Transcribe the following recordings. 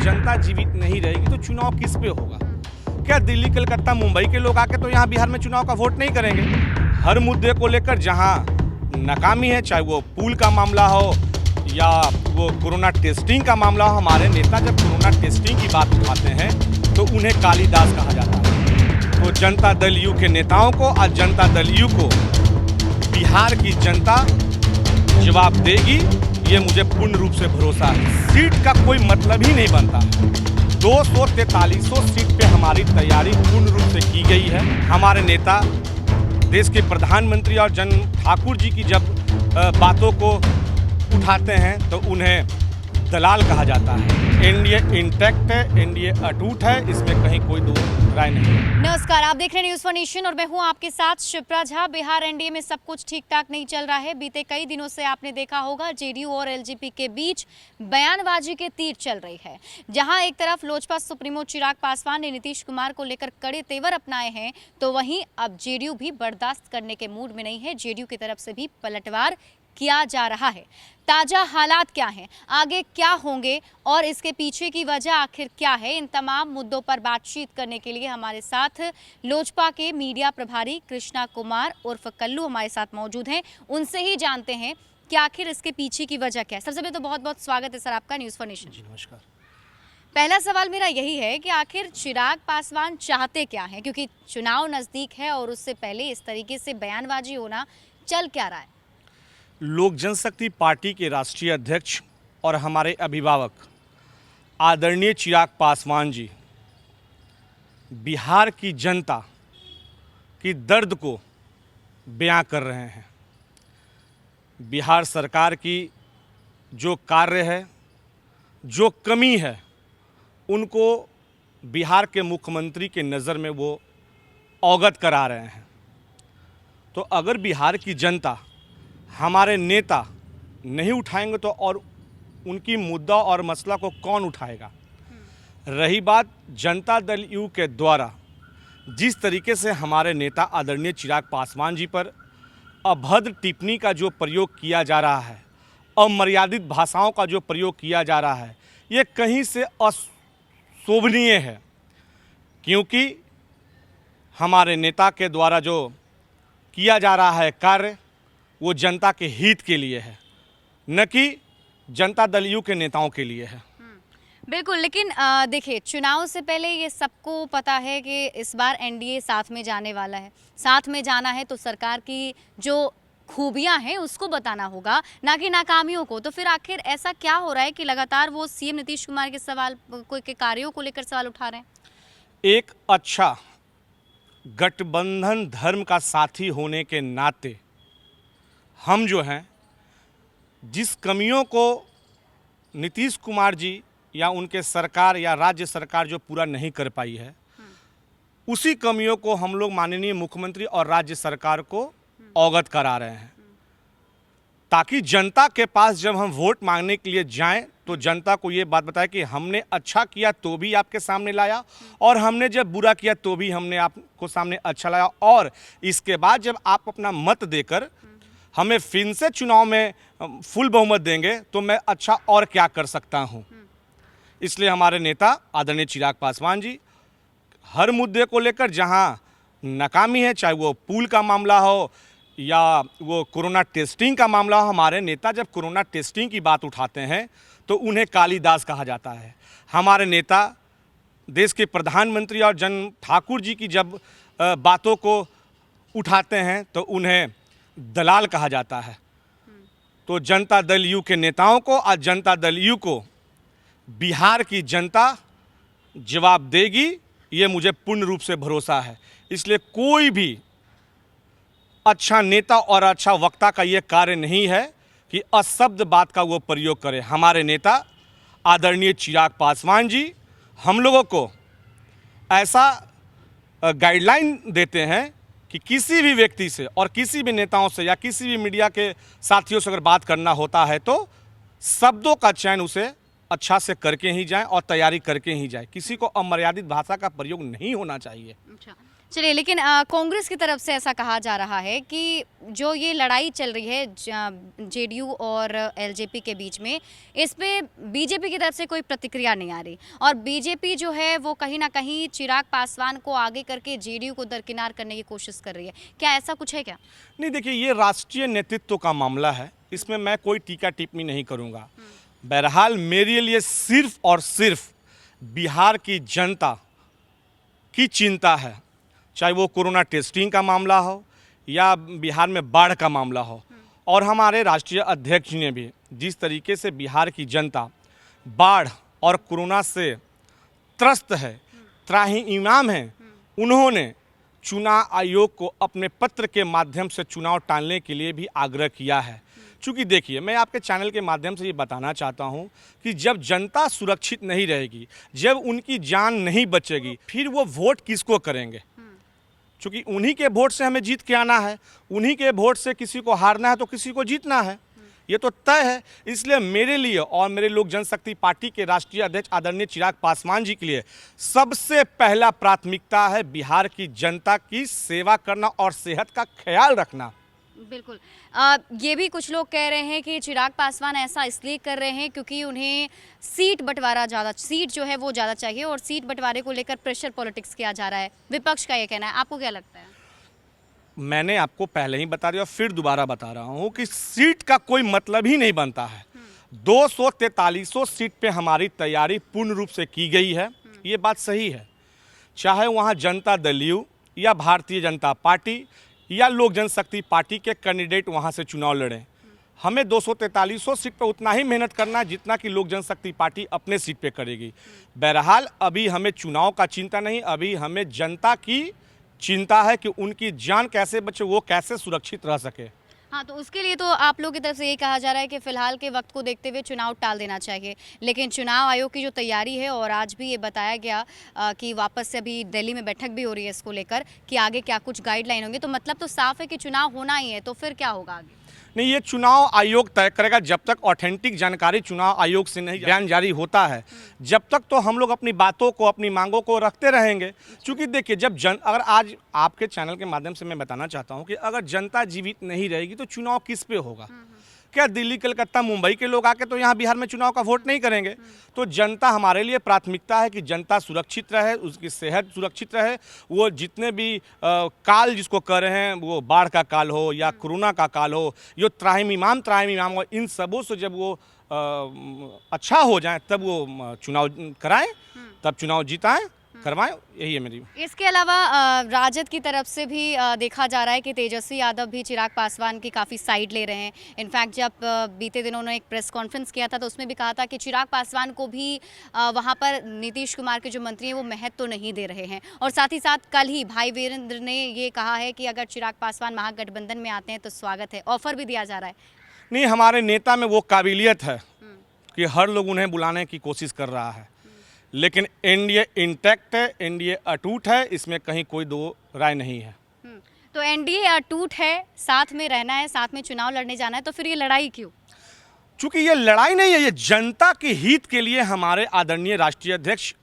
जनता जीवित नहीं रहेगी तो चुनाव किस पे होगा? क्या दिल्ली, कलकत्ता, मुंबई के लोग आके तो यहाँ बिहार में चुनाव का वोट नहीं करेंगे? हर मुद्दे को लेकर जहाँ नाकामी है, चाहे वो पुल का मामला हो या वो कोरोना टेस्टिंग का मामला हो, हमारे नेता जब कोरोना टेस्टिंग की बात उठाते हैं तो उन्हें कालिदास कहा जाता है। तो जनता दल यू के नेताओं को और जनता दल यू को बिहार की जनता जवाब देगी, ये मुझे पूर्ण रूप से भरोसा है। सीट का कोई मतलब ही नहीं बनता है। 243 सीट पे हमारी तैयारी पूर्ण रूप से की गई है। हमारे नेता देश के प्रधानमंत्री और जन ठाकुर जी की जब बातों को उठाते हैं तो उन्हें दलाल कहा जाता है। एनडीए इंटैक्ट है, एनडीए अटूट है, इसमें कहीं कोई दो राय नहीं है। नमस्कार, आप देख रहे हैं न्यूज़ फॉर नेशन और मैं हूं आपके साथ शिप्रा झा। बिहार एनडीए में सब कुछ ठीक ठाक नहीं चल रहा है। बीते कई दिनों से आपने देखा होगा जेडीयू और एलजेपी के बीच बयानबाजी के तीर चल रही है। जहां एक तरफ लोजपा सुप्रीमो चिराग पासवान ने नीतीश कुमार को लेकर कड़े तेवर अपनाए हैं, तो वहीं अब जेडीयू भी बर्दाश्त करने के मूड में नहीं है। जेडीयू की तरफ से भी पलटवार किया जा रहा है। ताजा हालात क्या हैं, आगे क्या होंगे और इसके पीछे की वजह आखिर क्या है, इन तमाम मुद्दों पर बातचीत करने के लिए हमारे साथ लोजपा के मीडिया प्रभारी कृष्णा कुमार उर्फ कल्लू हमारे साथ मौजूद हैं। उनसे ही जानते हैं कि आखिर इसके पीछे की वजह क्या है। सबसे पहले तो बहुत बहुत स्वागत है सर आपका न्यूज़ फॉर नेशन। जी नमस्कार। पहला सवाल मेरा यही है कि आखिर चिराग पासवान चाहते क्या हैं, क्योंकि चुनाव नज़दीक है और उससे पहले इस तरीके से बयानबाजी होना चल क्या रहा है? लोक जनशक्ति पार्टी के राष्ट्रीय अध्यक्ष और हमारे अभिभावक आदरणीय चिराग पासवान जी बिहार की जनता की दर्द को बयां कर रहे हैं। बिहार सरकार की जो कार्य है, जो कमी है, उनको बिहार के मुख्यमंत्री के नज़र में वो अवगत करा रहे हैं। तो अगर बिहार की जनता हमारे नेता नहीं उठाएंगे तो और उनकी मुद्दा और मसला को कौन उठाएगा? रही बात जनता दल यू के द्वारा जिस तरीके से हमारे नेता आदरणीय चिराग पासवान जी पर अभद्र टिप्पणी का जो प्रयोग किया जा रहा है, अमर्यादित भाषाओं का जो प्रयोग किया जा रहा है, ये कहीं से अशोभनीय है। क्योंकि हमारे नेता के द्वारा जो किया जा रहा है कार्य, वो जनता के हित के लिए है, न कि जनता दल यू के नेताओं के लिए है। बिल्कुल, लेकिन देखिए, चुनाव से पहले ये सबको पता है कि इस बार एनडीए साथ में जाने वाला है। साथ में जाना है तो सरकार की जो खूबियां हैं उसको बताना होगा, ना कि नाकामियों को। तो फिर आखिर ऐसा क्या हो रहा है कि लगातार वो सीएम नीतीश कुमार के सवाल के कार्यों को लेकर सवाल उठा रहे हैं? एक अच्छा गठबंधन धर्म का साथी होने के नाते हम जो हैं, जिस कमियों को नीतीश कुमार जी या उनके सरकार या राज्य सरकार जो पूरा नहीं कर पाई है, उसी कमियों को हम लोग माननीय मुख्यमंत्री और राज्य सरकार को अवगत करा रहे हैं, ताकि जनता के पास जब हम वोट मांगने के लिए जाएं तो जनता को ये बात बताए कि हमने अच्छा किया तो भी आपके सामने लाया, और हमने जब बुरा किया तो भी हमने आपको सामने अच्छा लाया, और इसके बाद जब आप अपना मत देकर हमें फिर से चुनाव में फुल बहुमत देंगे तो मैं अच्छा और क्या कर सकता हूं। इसलिए हमारे नेता आदरणीय चिराग पासवान जी हर मुद्दे को लेकर जहां नाकामी है, चाहे वो पुल का मामला हो या वो कोरोना टेस्टिंग का मामला हो, हमारे नेता जब कोरोना टेस्टिंग की बात उठाते हैं तो उन्हें कालिदास कहा जाता है। हमारे नेता देश के प्रधानमंत्री और जन ठाकुर जी की जब बातों को उठाते हैं तो उन्हें दलाल कहा जाता है। तो जनता दल यू के नेताओं को और जनता दल यू को बिहार की जनता जवाब देगी, ये मुझे पूर्ण रूप से भरोसा है। इसलिए कोई भी अच्छा नेता और अच्छा वक्ता का ये कार्य नहीं है कि अशब्द बात का वो प्रयोग करे। हमारे नेता आदरणीय चिराग पासवान जी हम लोगों को ऐसा गाइडलाइन देते हैं कि किसी भी व्यक्ति से और किसी भी नेताओं से या किसी भी मीडिया के साथियों से अगर बात करना होता है तो शब्दों का चयन उसे अच्छा से करके ही जाएं और तैयारी करके ही जाएं। किसी को अमर्यादित भाषा का प्रयोग नहीं होना चाहिए। अच्छा, चलिए, लेकिन कांग्रेस की तरफ से ऐसा कहा जा रहा है कि जो ये लड़ाई चल रही है जेडीयू और एलजेपी के बीच में, इस पे बीजेपी की तरफ से कोई प्रतिक्रिया नहीं आ रही और बीजेपी जो है वो कहीं ना कहीं चिराग पासवान को आगे करके जेडीयू को दरकिनार करने की कोशिश कर रही है। क्या ऐसा कुछ है क्या? नहीं, देखिए, ये राष्ट्रीय नेतृत्व का मामला है, इसमें मैं कोई टीका टिप्पणी नहीं करूंगा। बहरहाल मेरे लिए सिर्फ और सिर्फ बिहार की जनता की चिंता है, चाहे वो कोरोना टेस्टिंग का मामला हो या बिहार में बाढ़ का मामला हो। और हमारे राष्ट्रीय अध्यक्ष ने भी जिस तरीके से बिहार की जनता बाढ़ और कोरोना से त्रस्त है, त्राही इमाम हैं, उन्होंने चुनाव आयोग को अपने पत्र के माध्यम से चुनाव टालने के लिए भी आग्रह किया है। चूँकि देखिए, मैं आपके चैनल के माध्यम से ये बताना चाहता हूँ कि जब जनता सुरक्षित नहीं रहेगी, जब उनकी जान नहीं बचेगी, फिर वो वोट किसको करेंगे? चूँकि उन्हीं के वोट से हमें जीत के आना है, उन्हीं के वोट से किसी को हारना है तो किसी को जीतना है, ये तो तय है। इसलिए मेरे लिए और मेरे लोक जनशक्ति पार्टी के राष्ट्रीय अध्यक्ष आदरणीय चिराग पासवान जी के लिए सबसे पहला प्राथमिकता है बिहार की जनता की सेवा करना और सेहत का ख्याल रखना। बिल्कुल। ये भी कुछ लोग कह रहे हैं कि चिराग पासवान ऐसा इसलिए कर रहे हैं क्योंकि उन्हें सीट जो है वो ज़्यादा चाहिए और सीट बंटवारे को लेकर प्रेशर पॉलिटिक्स किया जा रहा है। विपक्ष का ये कहना है, आपको क्या लगता है? मैंने आपको पहले ही बता दिया, फिर दोबारा बता रहा हूँ कि सीट का कोई मतलब ही नहीं बनता है। 243 सीट पे हमारी तैयारी पूर्ण रूप से की गई है, ये बात सही है। चाहे वहाँ जनता दल यू या भारतीय जनता पार्टी या लोक जनशक्ति पार्टी के कैंडिडेट वहाँ से चुनाव लड़ें, हमें 243 सीट पर उतना ही मेहनत करना है जितना कि लोक जनशक्ति पार्टी अपने सीट पे करेगी। बहरहाल अभी हमें चुनाव का चिंता नहीं, अभी हमें जनता की चिंता है कि उनकी जान कैसे बचे, वो कैसे सुरक्षित रह सके। हाँ, तो उसके लिए तो आप लोगों की तरफ से ये कहा जा रहा है कि फिलहाल के वक्त को देखते हुए चुनाव टाल देना चाहिए, लेकिन चुनाव आयोग की जो तैयारी है और आज भी ये बताया गया कि वापस से अभी दिल्ली में बैठक भी हो रही है इसको लेकर कि आगे क्या कुछ गाइडलाइन होंगे, तो मतलब तो साफ है कि चुनाव होना ही है, तो फिर क्या होगा आगे? नहीं, ये चुनाव आयोग तय करेगा। जब तक ऑथेंटिक जानकारी चुनाव आयोग से नहीं बयान जारी होता है, जब तक तो हम लोग अपनी बातों को, अपनी मांगों को रखते रहेंगे। क्योंकि देखिए, अगर आज आपके चैनल के माध्यम से मैं बताना चाहता हूं कि अगर जनता जीवित नहीं रहेगी तो चुनाव किस पे होगा? क्या दिल्ली, कलकत्ता, मुंबई के लोग आके तो यहाँ बिहार में चुनाव का वोट नहीं करेंगे? तो जनता हमारे लिए प्राथमिकता है कि जनता सुरक्षित रहे, उसकी सेहत सुरक्षित रहे। वो जितने भी काल जिसको कह रहे हैं, वो बाढ़ का काल हो या कोरोना का काल हो, यो त्राहिम इमाम हो, इन सबों से जब वो अच्छा हो जाए तब वो चुनाव कराएं, तब चुनाव जीताएं, करवाएं, यही है मेरी। इसके अलावा राजद की तरफ से भी देखा जा रहा है कि तेजस्वी यादव भी चिराग पासवान की काफ़ी साइड ले रहे हैं। इनफैक्ट जब बीते दिनों उन्होंने एक प्रेस कॉन्फ्रेंस किया था तो उसमें भी कहा था कि चिराग पासवान को भी वहां पर नीतीश कुमार के जो मंत्री हैं वो महत्व तो नहीं दे रहे हैं। और साथ ही साथ कल ही भाई वीरेंद्र ने ये कहा है कि अगर चिराग पासवान महागठबंधन में आते हैं तो स्वागत है, ऑफर भी दिया जा रहा है। नहीं, हमारे नेता में वो काबिलियत है कि हर लोग उन्हें बुलाने की कोशिश कर रहा है, लेकिन एनडीए इंटैक्ट है, एनडीए अटूट है, इसमें कहीं कोई दो राय नहीं है। तो एनडीए अटूट है, साथ में रहना है, साथ में चुनाव लड़ने जाना है, तो फिर ये लड़ाई क्यों? चूंकि ये लड़ाई नहीं है, ये जनता के हित के लिए हमारे आदरणीय राष्ट्रीय अध्यक्ष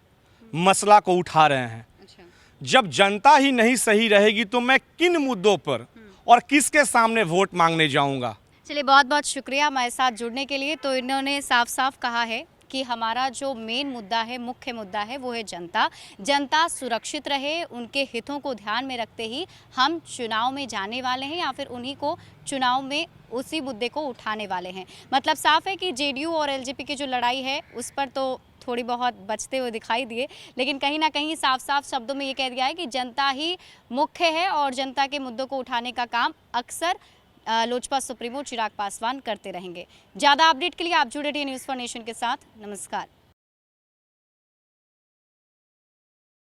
मसला को उठा रहे हैं। अच्छा। जब जनता ही नहीं सही रहेगी तो मैं किन मुद्दों पर और किसके सामने वोट मांगने जाऊंगा? चलिए, बहुत बहुत शुक्रिया हमारे साथ जुड़ने के लिए। तो इन्होंने साफ साफ कहा है कि हमारा जो मेन मुद्दा है, मुख्य मुद्दा है, वो है जनता सुरक्षित रहे, उनके हितों को ध्यान में रखते ही हम चुनाव में जाने वाले हैं या फिर उन्हीं को चुनाव में उसी मुद्दे को उठाने वाले हैं। मतलब साफ है कि जेडीयू और एलजेपी की जो लड़ाई है उस पर तो थोड़ी बहुत बचते हुए दिखाई दिए, लेकिन कहीं ना कहीं साफ साफ शब्दों में ये कह दिया है कि जनता ही मुख्य है और जनता के मुद्दों को उठाने का काम अक्सर लोजपा सुप्रीमो चिराग पासवान करते रहेंगे। ज़्यादा अपडेट के लिए आप जुड़े रहिए न्यूज़ फॉर नेशन के साथ। नमस्कार।